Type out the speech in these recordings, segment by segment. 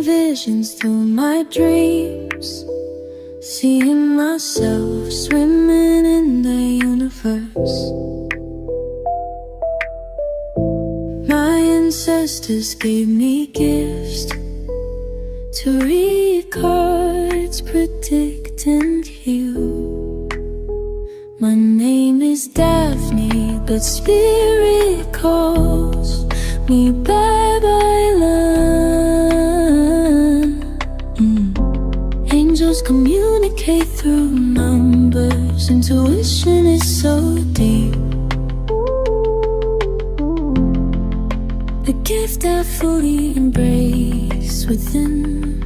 visions through my dreams, seeing myself swimming in the universe. My ancestors gave me gifts to read cards, predict and heal. My name is Daphne, but spirit calls me Babylon. Angels communicate through numbers. Intuition is so deep. The gift I fully embrace within.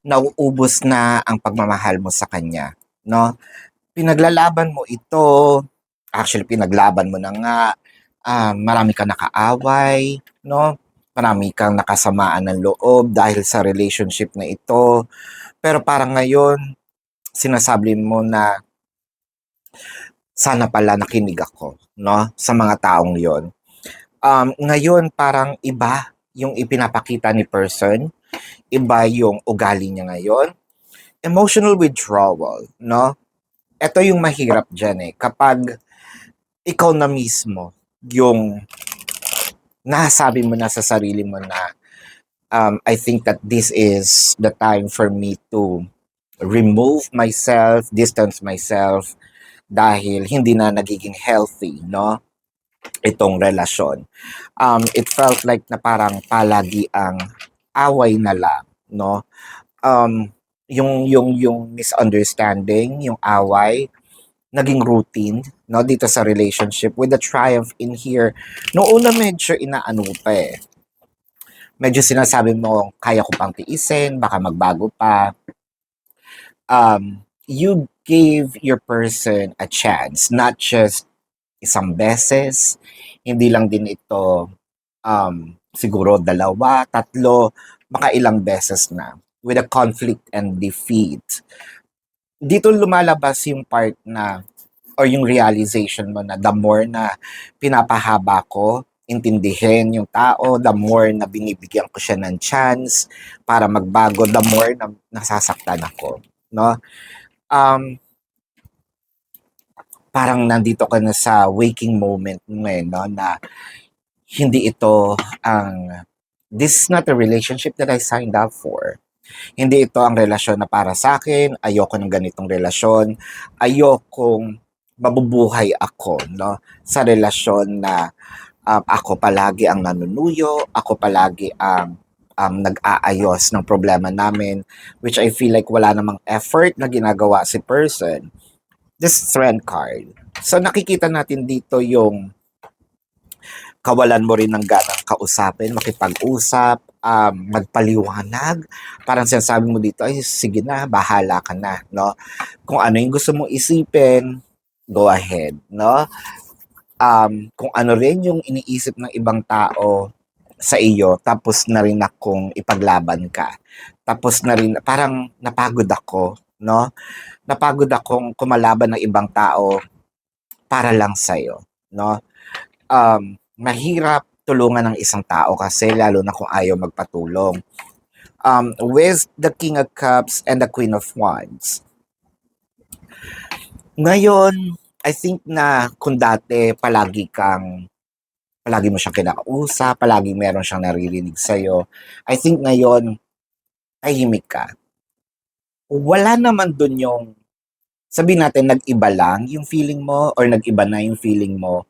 Nauubos na ang pagmamahal mo sa kanya, no? Pinaglalaban mo ito, actually pinaglaban mo na nga, marami kang nakaaway, no? Marami kang nakasamaan ng loob dahil sa relationship na ito. Pero parang ngayon, sinasabi mo na sana pala nakinig ako, no? Sa mga taong yon. Ngayon parang iba yung ipinapakita ni person, iba yung ugali niya ngayon. Emotional withdrawal, no? Ito yung mahirap dyan kapag ikaw na mismo yung nasabi mo na sa sarili mo na I think that this is the time for me to remove myself, distance myself dahil hindi na nagiging healthy, no? Itong relasyon. It felt like na parang palagi ang away na lang, no? Yung misunderstanding, yung away, naging routine, no, dito sa relationship with the triumph in here. Noong una medyo inaano pa Medyo sinasabi mo, kaya ko pang tiisin, baka magbago pa. You gave your person a chance, not just isang beses, hindi lang din ito siguro dalawa, tatlo, baka ilang beses na with a conflict and defeat. Dito lumalabas yung part na or yung realization mo na the more na pinapahaba ko, intindihin yung tao, the more na binibigyan ko siya ng chance para magbago, the more na nasasaktan ako, no? Parang nandito ka na sa waking moment ngayon, no, na hindi ito this is not a relationship that I signed up for. Hindi ito ang relasyon na para sa akin. Ayoko ng ganitong relasyon. Ayokong mabubuhay ako, no, sa relasyon na ako palagi ang nanunuyo, ako palagi ang nag-aayos ng problema namin, which I feel like wala namang effort na ginagawa si person. This strength card. So nakikita natin dito yung kawalan mo rin ng ganang kausapin, makipag-usap, magpaliwanag. Parang sinasabi mo dito, ay sige na, bahala ka na, no? Kung ano yung gusto mong isipin, go ahead, no? Kung ano rin yung iniisip ng ibang tao sa iyo, tapos na rin akong ipaglaban ka. Tapos na rin, parang napagod ako, no? Napagod akong kumalaban ng ibang tao para lang sa'yo, no? Mahirap tulungan ng isang tao kasi lalo na kung ayaw magpatulong. With the King of Cups and the Queen of Wands. Ngayon, I think na kung dati palagi mo siyang kinakausap, palagi meron siyang naririnig sa'yo, I think ngayon, tahimik ka. Wala naman dun yung, sabihin natin, nag-iba lang yung feeling mo or nag-iba na yung feeling mo.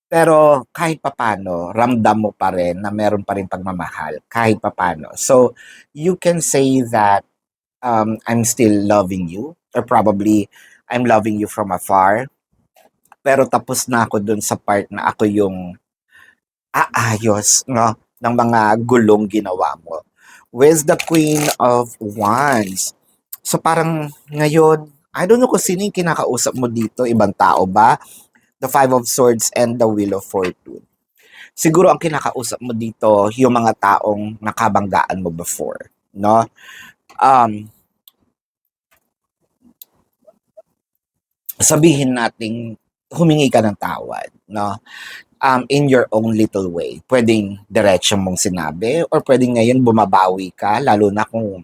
Pero kahit papano, ramdam mo pa rin na meron pa rin pagmamahal, kahit papano. So, you can say that I'm still loving you, or probably I'm loving you from afar. Pero tapos na ako dun sa part na ako yung aayos, no, ng mga gulong ginawa mo. With the Queen of Wands. So parang ngayon, I don't know kung sino yung kinakausap mo dito, ibang tao ba? The Five of Swords and the Wheel of Fortune. Siguro ang kinakausap mo dito, yung mga taong nakabanggaan mo before, no? sabihin nating humingi ka ng tawad, no? In your own little way. Pwedeng diretso mong sinabi or pwedeng ngayon bumabawi ka lalo na kung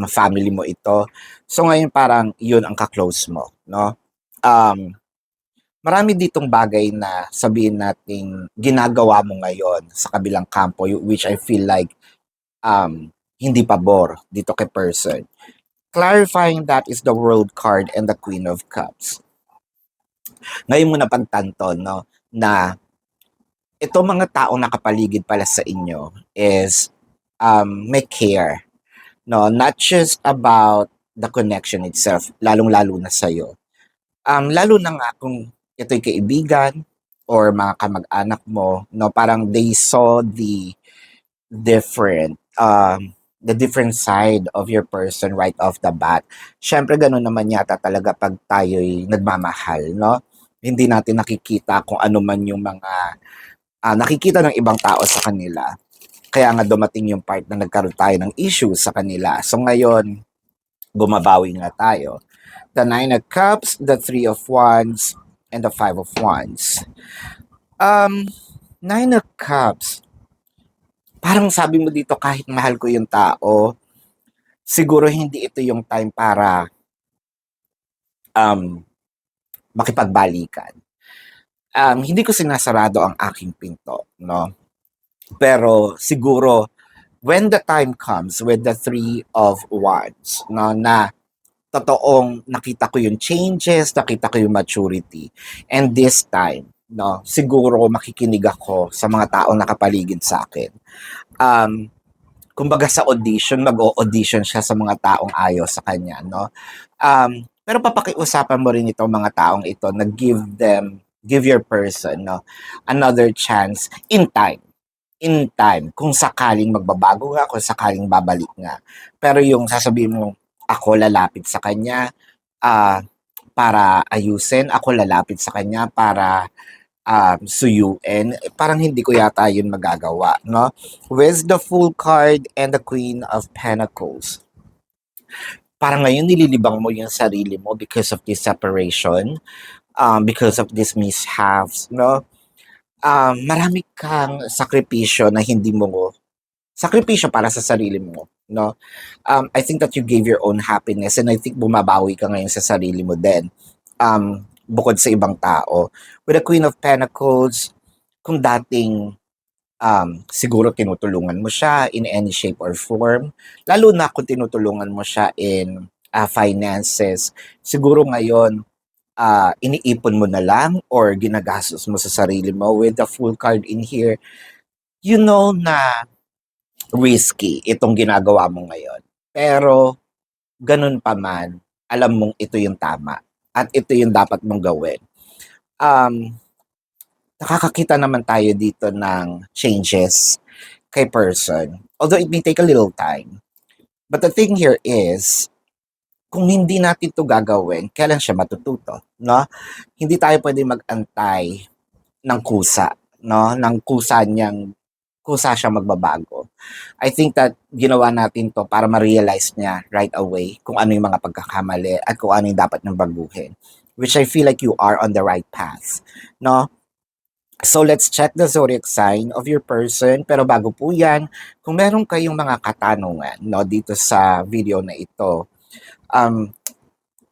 family mo ito. So ngayon parang yun ang ka-close mo, no? Um, Marami ditong bagay na sabihin nating ginagawa mo ngayon sa kabilang kampo which I feel like hindi pabor dito kay person. Clarifying that is the World card and the Queen of Cups. Ngayon mo napagtanto, no, na itong mga taong nakapaligid pala sa inyo is may care, no, not just about the connection itself, lalong-lalo na sa'yo. Lalo na nga kung ito'y kaibigan or mga kamag-anak mo, no, parang they saw different, the different side of your person right off the bat. Siyempre, ganun naman yata talaga pag tayo'y nagmamahal, no? Hindi natin nakikita kung ano man yung mga nakikita ng ibang tao sa kanila. Kaya nga dumating yung part na nagkaroon tayo ng issues sa kanila. So ngayon, bumabawi nga tayo. The Nine of Cups, the Three of Wands, and the Five of Wands. Nine of Cups, parang sabi mo dito kahit mahal ko yung tao, siguro hindi ito yung time para makipagbalikan. Hindi ko sinasarado ang aking pinto, no? Pero siguro when the time comes with the Three of Wands, no, na totoong nakita ko yung changes, nakita ko yung maturity. And this time, no, siguro makikinig ako sa mga taong nakapaligid sa akin. Kumbaga sa audition, mag-o-audition siya sa mga taong ayaw sa kanya, no? Pero papakiusapan mo rin itong mga taong ito na give your person, no, another chance in time, kung sakaling magbabago nga, kung sakaling babalik nga. Pero yung sasabihin mo, ako lalapit sa kanya para ayusin, ako lalapit sa kanya para suyuin, parang hindi ko yata yun magagawa, no? With the Fool card and the Queen of Pentacles, parang ngayon nililibang mo yung sarili mo because of this separation, because of this mishaps, no? Marami kang sakripisyo na hindi mo sakripisyo para sa sarili mo, no? I think that you gave your own happiness and I think bumabawi ka ngayon sa sarili mo din. Bukod sa ibang tao. With the Queen of Pentacles, kung dating siguro tinutulungan mo siya in any shape or form, lalo na kung tinutulungan mo siya in finances, siguro ngayon iniipon mo na lang or ginagastos mo sa sarili mo. With the Fool card in here, you know na risky itong ginagawa mo ngayon. Pero ganun pa man, alam mong ito yung tama at ito yung dapat mong gawin. Nakakakita naman tayo dito ng changes kay person. Although it may take a little time. But the thing here is, kung hindi natin to gagawin, kailan siya matututo, no? Hindi tayo pwede mag-antay ng kusa, no? Ng kusa siya magbabago. I think that ginawa natin to para ma-realize niya right away kung ano yung mga pagkakamali at kung ano yung dapat niyang baguhin. Which I feel like you are on the right path, no? So let's check the zodiac sign of your person. Pero bago po yan, kung meron kayong mga katanungan, no, dito sa video na ito,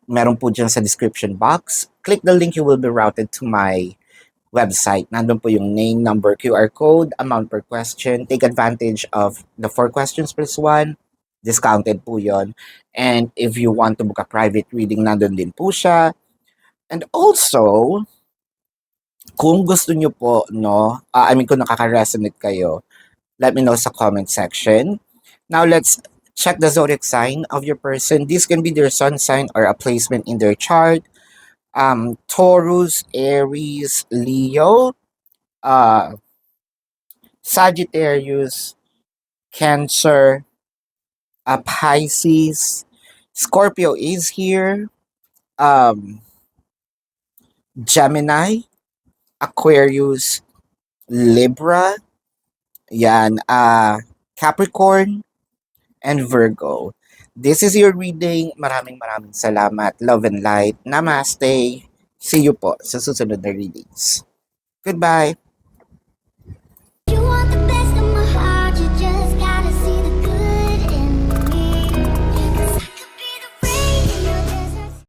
meron po dyan sa description box. Click the link, you will be routed to my website. Nandun po yung name, number, QR code, amount per question. Take advantage of the 4 questions plus 1. Discounted po yon. And if you want to book a private reading, nandun din po siya. And also, kung gusto nyo po, no, kung nakaka-resonate kayo, let me know sa comment section. Now, let's check the zodiac sign of your person. This can be their sun sign or a placement in their chart. Taurus, Aries, Leo, Sagittarius, Cancer, Pisces, Scorpio is here, Gemini, Aquarius, Libra, yan, Capricorn, and Virgo. This is your reading. Maraming salamat. Love and light. Namaste. See you po sa susunod na readings. Goodbye.